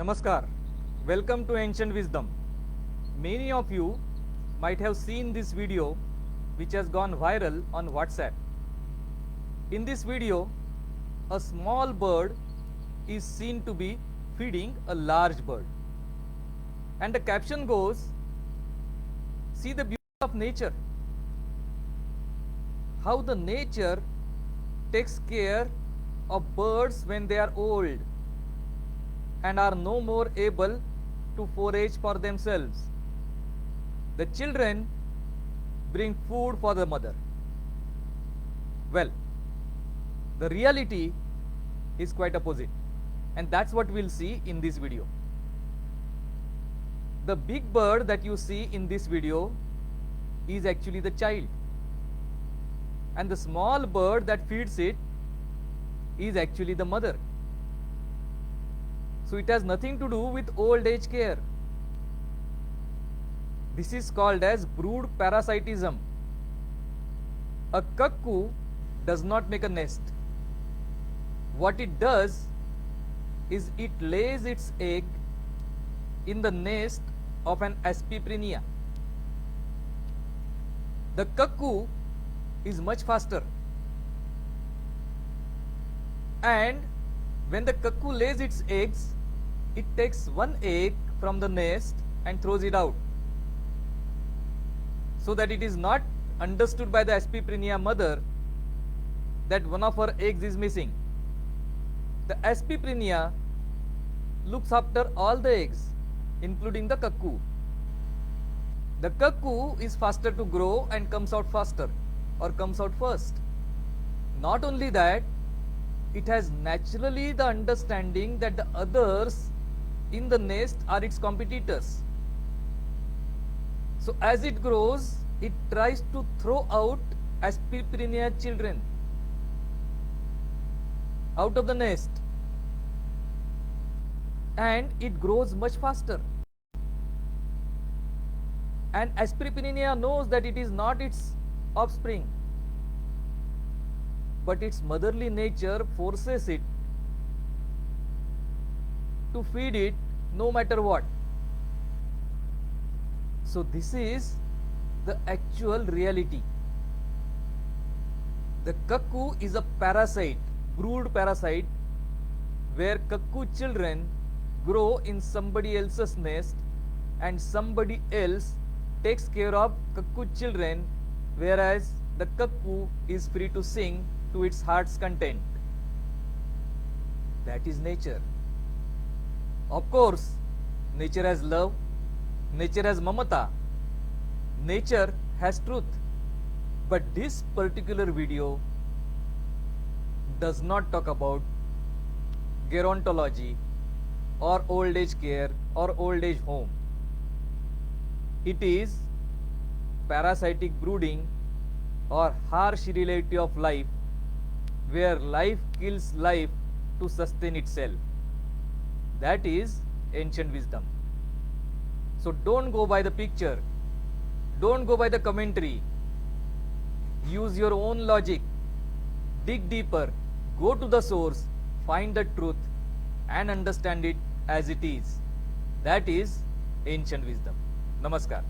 Namaskar. Welcome to Ancient Wisdom. Many of you might have seen this video which has gone viral on WhatsApp. In this video, a small bird is seen to be feeding a large bird. And the caption goes, "See the beauty of nature. How the nature takes care of birds when they are old and are no more able to forage for themselves. The children bring food for the mother." Well, the reality is quite opposite, and that's what we'll see in this video. The big bird that you see in this video is actually the child, and the small bird that feeds it is actually the mother. So it has nothing to do with old age care. This is called as brood parasitism. A cuckoo does not make a nest. What it does is it lays its egg in the nest of an Aspisprinia. The cuckoo is much faster, and when the cuckoo lays its eggs, it takes one egg from the nest and throws it out, so that it is not understood by the Aspisprinia mother that one of her eggs is missing. The Aspisprinia looks after all the eggs, including the cuckoo. The cuckoo is faster to grow and comes out faster, or comes out first. Not only that, it has naturally the understanding that the others in the nest are its competitors. So as it grows, it tries to throw out Aspisprinia children out of the nest, and it grows much faster. And Aspisprinia knows that it is not its offspring, but its motherly nature forces it to feed it no matter what. So this is the actual reality. The cuckoo is a parasite, brood parasite, where cuckoo children grow in somebody else's nest and somebody else takes care of cuckoo children, whereas the cuckoo is free to sing to its heart's content. That is nature. Of course, nature has love, nature has mamata, nature has truth. But this particular video does not talk about gerontology or old age care or old age home. It is parasitic brooding or harsh reality of life, where life kills life to sustain itself. That is ancient wisdom. So don't go by the picture, don't go by the commentary. Use your own logic, dig deeper, go to the source, find the truth and understand it as it is. That is ancient wisdom. Namaskar.